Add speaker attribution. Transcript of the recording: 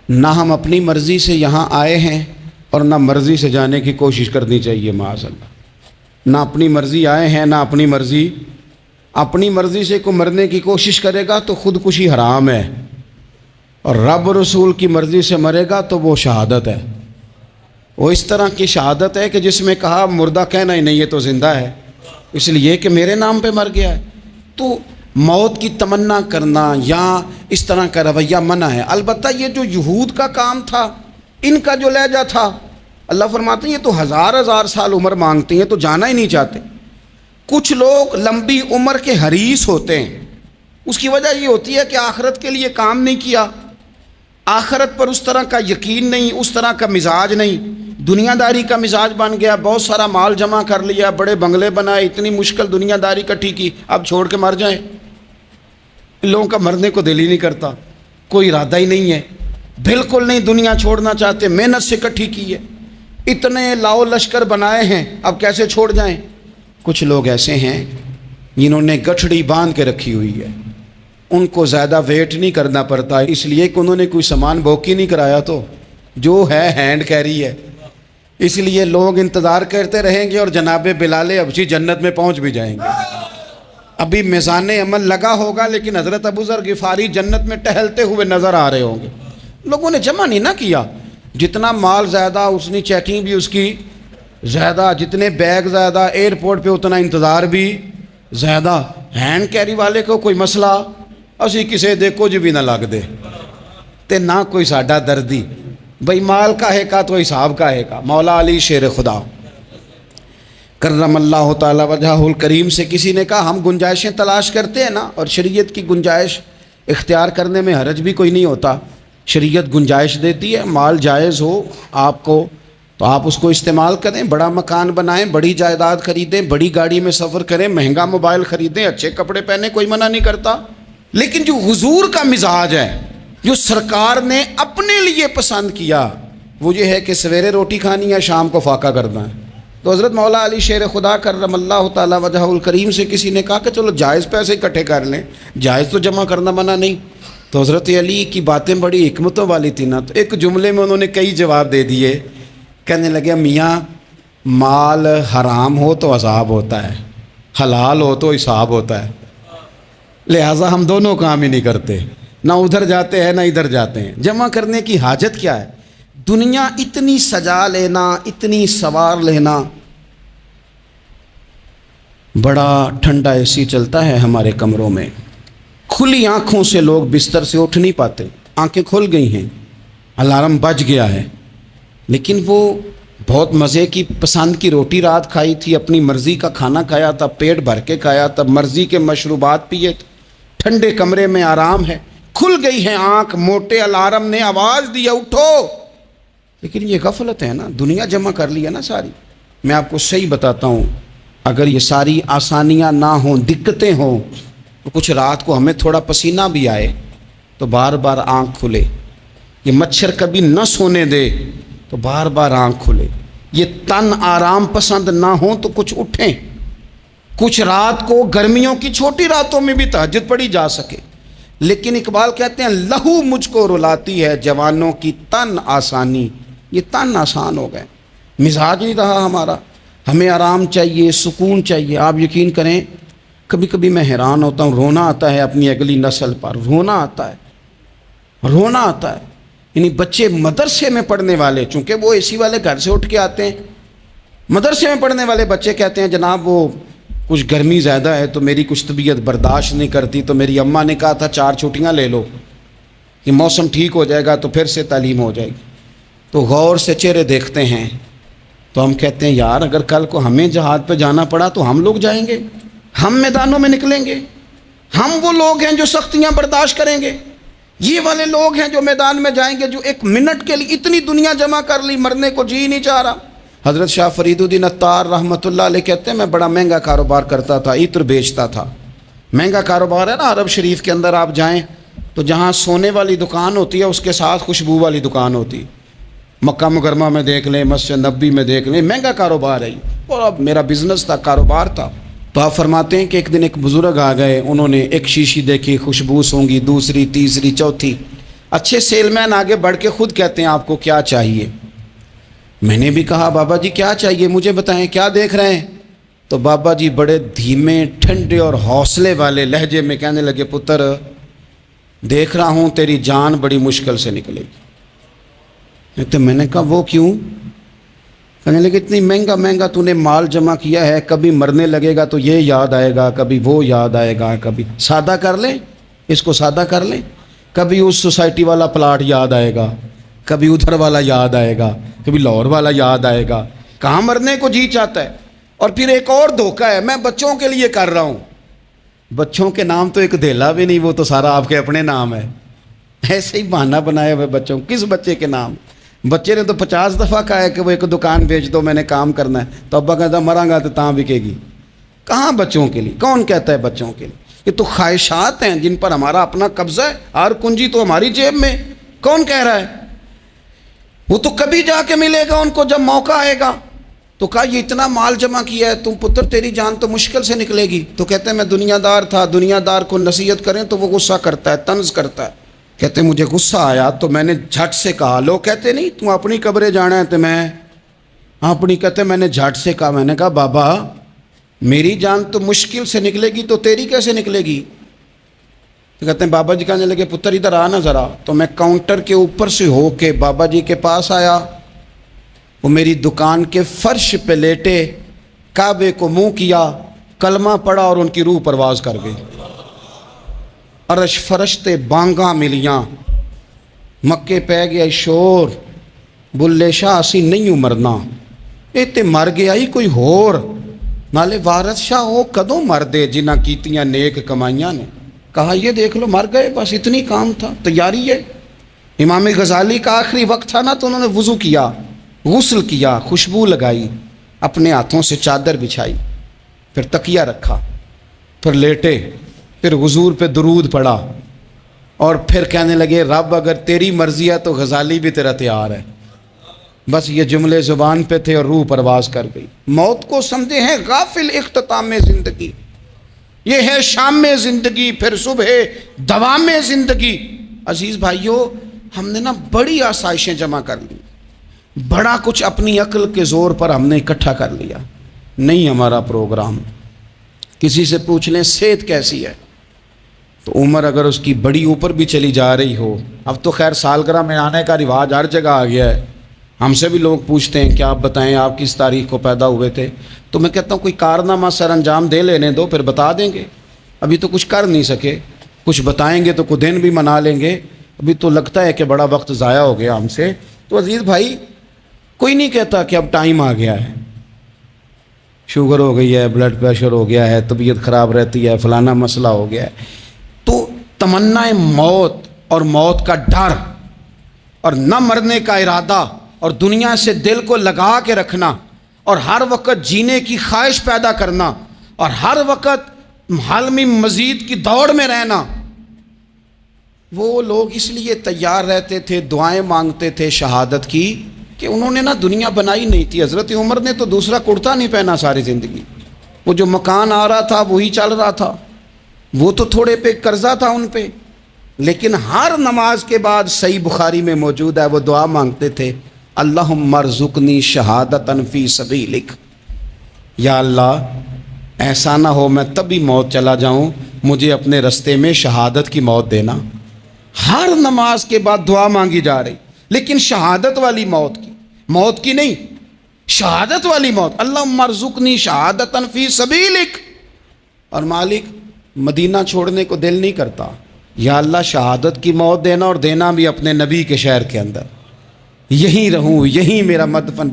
Speaker 1: نہ ہم اپنی مرضی سے یہاں آئے ہیں اور نہ مرضی سے جانے کی کوشش کرنی چاہیے معاذ اللہ۔ نہ اپنی مرضی آئے ہیں نہ اپنی مرضی سے کوئی مرنے کی کوشش کرے گا تو خودکشی حرام ہے، اور رب رسول کی مرضی سے مرے گا تو وہ شہادت ہے۔ وہ اس طرح کی شہادت ہے کہ جس میں کہا مردہ کہنا ہی نہیں، یہ تو زندہ ہے، اس لیے کہ میرے نام پہ مر گیا ہے۔ تو موت کی تمنا کرنا یا اس طرح کا رویہ منع ہے۔ البتہ یہ جو یہود کا کام تھا، ان کا جو لہجہ تھا، اللہ فرماتے ہیں یہ تو ہزار سال عمر مانگتے ہیں تو جانا ہی نہیں چاہتے۔ کچھ لوگ لمبی عمر کے حریص ہوتے ہیں، اس کی وجہ یہ ہوتی ہے کہ آخرت کے لیے کام نہیں کیا، آخرت پر اس طرح کا یقین نہیں، اس طرح کا مزاج نہیں، دنیا داری کا مزاج بن گیا، بہت سارا مال جمع کر لیا، بڑے بنگلے بنائے، اتنی مشکل دنیا داری کٹھی کی، اب چھوڑ کے مر جائیں۔ ان لوگوں کا مرنے کو دل ہی نہیں کرتا، کوئی ارادہ ہی نہیں ہے، بالکل نہیں دنیا چھوڑنا چاہتے، محنت سے کٹھی کی ہے، اتنے لاؤ لشکر بنائے ہیں، اب کیسے چھوڑ جائیں۔ کچھ لوگ ایسے ہیں جنہوں نے گٹھڑی باندھ کے رکھی ہوئی ہے، ان کو زیادہ ویٹ نہیں کرنا پڑتا، اس لیے کہ انہوں نے کوئی سامان بوکی نہیں کرایا، تو جو ہے ہینڈ کیری ہے، اس لیے لوگ انتظار کرتے رہیں گے اور جناب بلال حبشی جنت میں پہنچ بھی جائیں گے۔ ابھی میزان عمل لگا ہوگا لیکن حضرت ابو ذر غفاری جنت میں ٹہلتے ہوئے نظر آ رہے ہوں گے۔ لوگوں نے جمع نہیں نہ کیا، جتنا مال زیادہ اتنی چیکنگ بھی اس کی زیادہ، جتنے بیگ زیادہ ایئرپورٹ پہ اتنا انتظار بھی زیادہ۔ ہینڈ کیری والے کو کوئی مسئلہ اسی کسے دے کچھ بھی نہ لگ دے تے نہ کوئی ساڈا دردی، بھئی مال کاہے کا تو حساب کاہے کا۔ مولا علی شیر خدا کرم اللہ تعالی وجہہ الکریم سے کسی نے کہا ہم گنجائشیں تلاش کرتے ہیں نا، اور شریعت کی گنجائش اختیار کرنے میں حرج بھی کوئی نہیں ہوتا، شریعت گنجائش دیتی ہے، مال جائز ہو آپ کو تو آپ اس کو استعمال کریں، بڑا مکان بنائیں، بڑی جائیداد خریدیں، بڑی گاڑی میں سفر کریں، مہنگا موبائل خریدیں، اچھے کپڑے پہنیں، کوئی منع نہیں کرتا۔ لیکن جو حضور کا مزاج ہے، جو سرکار نے اپنے لیے پسند کیا، وہ یہ ہے کہ سویرے روٹی کھانی ہے، شام کو فاقہ کرنا ہے۔ تو حضرت مولا علی شیر خدا کرم اللہ تعالی وجہ الکریم سے کسی نے کہا کہ چلو جائز پیسے اکٹھے کر لیں، جائز تو جمع کرنا منع نہیں۔ تو حضرت علی کی باتیں بڑی حکمتوں والی تھی نا، تو ایک جملے میں انہوں نے کئی جواب دے دیے۔ کہنے لگے میاں مال حرام ہو تو عذاب ہوتا ہے، حلال ہو تو حساب ہوتا ہے، لہٰذا ہم دونوں کام ہی نہیں کرتے، نہ ادھر جاتے ہیں نہ ادھر جاتے ہیں۔ جمع کرنے کی حاجت کیا ہے؟ دنیا اتنی سجا لینا، اتنی سوار لینا، بڑا ٹھنڈا اے سی چلتا ہے ہمارے کمروں میں، کھلی آنکھوں سے لوگ بستر سے اٹھ نہیں پاتے، آنکھیں کھل گئی ہیں، الارم بج گیا ہے، لیکن وہ بہت مزے کی پسند کی روٹی رات کھائی تھی، اپنی مرضی کا کھانا کھایا تھا، پیٹ بھر کے کھایا تھا، مرضی کے مشروبات پیے تھے، ٹھنڈے کمرے میں آرام ہے، کھل گئی ہے آنکھ، موٹے الارم نے آواز دیا اٹھو، لیکن یہ غفلت ہے نا، دنیا جمع کر لی ہے نا ساری۔ میں آپ کو صحیح بتاتا ہوں، اگر یہ ساری آسانیاں نہ ہوں، دقتیں ہوں، تو کچھ رات کو ہمیں تھوڑا پسینہ بھی آئے تو بار بار آنکھ کھلے، یہ مچھر کبھی نہ سونے دے تو بار بار آنکھ کھلے، یہ تن آرام پسند نہ ہوں تو کچھ اٹھیں، کچھ رات کو گرمیوں کی چھوٹی راتوں میں بھی تہجد پڑھی جا سکے۔ لیکن اقبال کہتے ہیں لہو مجھ کو رلاتی ہے جوانوں کی تن آسانی، یہ تن آسان ہو گئے، مزاج نہیں رہا ہمارا، ہمیں آرام چاہیے، سکون چاہیے۔ آپ یقین کریں کبھی کبھی میں حیران ہوتا ہوں، رونا آتا ہے اپنی اگلی نسل پر، رونا آتا ہے۔ یعنی بچے مدرسے میں پڑھنے والے، چونکہ وہ اے سی والے گھر سے اٹھ کے آتے ہیں، مدرسے میں پڑھنے والے بچے کہتے ہیں جناب وہ کچھ گرمی زیادہ ہے تو میری کچھ طبیعت برداشت نہیں کرتی، تو میری اماں نے کہا تھا 4 چھٹیاں لے لو، یہ موسم ٹھیک ہو جائے گا تو پھر سے تعلیم ہو جائے گی۔ تو غور سے چہرے دیکھتے ہیں تو ہم کہتے ہیں یار اگر کل کو ہمیں جہاد پہ جانا پڑا تو ہم لوگ جائیں گے، ہم میدانوں میں نکلیں گے، ہم وہ لوگ ہیں جو سختیاں برداشت کریں گے، یہ والے لوگ ہیں جو میدان میں جائیں گے جو 1 منٹ کے لیے اتنی دنیا جمع کر لی، مرنے کو جی نہیں چاہ رہا۔ حضرت شاہ فرید الدین عطار رحمۃ اللہ علیہ کہتے ہیں میں بڑا مہنگا کاروبار کرتا تھا، عطر بیچتا تھا، مہنگا کاروبار ہے نا، عرب شریف کے اندر آپ جائیں تو جہاں سونے والی دکان ہوتی ہے اس کے ساتھ خوشبو والی دکان ہوتی، مکہ مکرمہ میں دیکھ لیں، مسجد نبوی میں دیکھ لیں، مہنگا کاروبار ہے یہ، اور اب میرا بزنس تھا، کاروبار تھا۔ تو آپ فرماتے ہیں کہ ایک دن ایک بزرگ آ گئے، انہوں نے ایک شیشی دیکھی، خوشبو سونگی، دوسری، تیسری، چوتھی، اچھے سیل مین آگے بڑھ کے خود کہتے ہیں آپ کو کیا چاہیے. میں نے بھی کہا بابا جی کیا چاہیے مجھے بتائیں, کیا دیکھ رہے ہیں؟ تو بابا جی بڑے دھیمے ٹھنڈے اور حوصلے والے لہجے میں کہنے لگے, پتر دیکھ رہا ہوں تیری جان بڑی مشکل سے نکلے گی. تو میں نے کہا وہ کیوں؟ کہنے لگے اتنی مہنگا مہنگا تو نے مال جمع کیا ہے, کبھی مرنے لگے گا تو یہ یاد آئے گا, کبھی وہ یاد آئے گا, کبھی سادہ کر لیں اس کو سادہ کر لیں, کبھی اس سوسائٹی والا پلاٹ یاد آئے گا, کبھی ادھر والا یاد آئے گا, کبھی لاہور والا یاد آئے گا. کہاں مرنے کو جی چاہتا ہے. اور پھر ایک اور دھوکہ ہے, میں بچوں کے لیے کر رہا ہوں. بچوں کے نام تو ایک دھیلا بھی نہیں, وہ تو سارا آپ کے اپنے نام ہے. ایسے ہی بہانہ بنایا ہوئے بچوں, کس بچے کے نام؟ بچے نے تو 50 دفعہ کہا ہے کہ وہ ایک دکان بیچ دو, میں نے کام کرنا ہے. تو ابا کہتا مراں گا تو تاں بکے گی. کہاں بچوں کے لیے؟ کون کہتا ہے بچوں کے لیے؟ یہ تو خواہشات ہیں جن پر ہمارا اپنا قبضہ ہے. ہر کنجی تو ہماری جیب میں. کون کہہ رہا ہے؟ وہ تو کبھی جا کے ملے گا ان کو جب موقع آئے گا. تو کہا یہ اتنا مال جمع کیا ہے, تم پتر تیری جان تو مشکل سے نکلے گی. تو کہتے ہیں میں دنیا دار تھا, دنیا دار کو نصیحت کریں تو وہ غصہ کرتا ہے, طنز کرتا ہے. کہتے ہیں مجھے غصہ آیا تو میں نے جھٹ سے کہا, لوگ کہتے نہیں تم اپنی قبریں جانا ہے تو میں اپنی, کہتے میں نے جھٹ سے کہا, میں نے کہا بابا میری جان تو مشکل سے نکلے گی تو تیری کیسے نکلے گی؟ تو کہتے ہیں بابا جی کہنے لگے پتر ادھر آنا ذرا. تو میں کاؤنٹر کے اوپر سے ہو کے بابا جی کے پاس آیا. وہ میری دکان کے فرش پہ لیٹے, کعبے کو منہ کیا, کلمہ پڑھا اور ان کی روح پرواز کر گئی. عرش فرشتے بانگاں ملیاں, مکے پہ گیا شور, بلے شاہ اسی نہیں مرنا, اے تے مر گیا ہی کوئی ہور, نالے وارث شاہ ہو کدوں مر دے جنہ کیتیاں نیک کمائیاں نے. کہا یہ دیکھ لو مر گئے, بس اتنی کام تھا, تیاری ہے. امام غزالی کا آخری وقت تھا نا, تو انہوں نے وضو کیا, غسل کیا, خوشبو لگائی, اپنے ہاتھوں سے چادر بچھائی, پھر تکیہ رکھا, پھر لیٹے, پھر حضور پہ درود پڑھا, اور پھر کہنے لگے رب اگر تیری مرضی ہے تو غزالی بھی تیرا تیار ہے. بس یہ جملے زبان پہ تھے اور روح پرواز کر گئی. موت کو سمجھے ہیں غافل اختتام زندگی, یہ ہے شام زندگی پھر صبح دوام زندگی. عزیز بھائیو, ہم نے نا بڑی آسائشیں جمع کر لی, بڑا کچھ اپنی عقل کے زور پر ہم نے اکٹھا کر لیا. نہیں ہمارا پروگرام. کسی سے پوچھ لیں صحت کیسی ہے, تو عمر اگر اس کی بڑی اوپر بھی چلی جا رہی ہو, اب تو خیر سالگرہ میں آنے کا رواج ہر جگہ آ گیا ہے, ہم سے بھی لوگ پوچھتے ہیں کہ آپ بتائیں آپ کس تاریخ کو پیدا ہوئے تھے. تو میں کہتا ہوں کوئی کارنامہ سر انجام دے لینے دو, پھر بتا دیں گے. ابھی تو کچھ کر نہیں سکے, کچھ بتائیں گے تو کچھ دن بھی منا لیں گے. ابھی تو لگتا ہے کہ بڑا وقت ضائع ہو گیا ہم سے. تو عزیز بھائی کوئی نہیں کہتا کہ اب ٹائم آ گیا ہے, شوگر ہو گئی ہے, بلڈ پریشر ہو گیا ہے, طبیعت خراب رہتی ہے, فلانا مسئلہ ہو گیا ہے. تو تمنا موت اور موت کا ڈر اور نہ مرنے کا ارادہ اور دنیا سے دل کو لگا کے رکھنا اور ہر وقت جینے کی خواہش پیدا کرنا اور ہر وقت حالمی مزید کی دوڑ میں رہنا, وہ لوگ اس لیے تیار رہتے تھے, دعائیں مانگتے تھے شہادت کی, کہ انہوں نے نا دنیا بنائی نہیں تھی. حضرت عمر نے تو دوسرا کرتا نہیں پہنا ساری زندگی. وہ جو مکان آ رہا تھا وہی چل رہا تھا, وہ تو تھوڑے پہ قرضہ تھا ان پہ, لیکن ہر نماز کے بعد صحیح بخاری میں موجود ہے وہ دعا مانگتے تھے, اللہم ارزقنی شہادتاً فی سبیلک, یا اللہ ایسا نہ ہو میں تبھی موت چلا جاؤں, مجھے اپنے رستے میں شہادت کی موت دینا. ہر نماز کے بعد دعا مانگی جا رہی, لیکن شہادت والی موت کی نہیں, شہادت والی موت. اللہم ارزقنی شہادتاً فی سبیلک. اور مالک مدینہ چھوڑنے کو دل نہیں کرتا, یا اللہ شہادت کی موت دینا, اور دینا بھی اپنے نبی کے شہر کے اندر, یہیں رہوں, یہیں میرا مدفن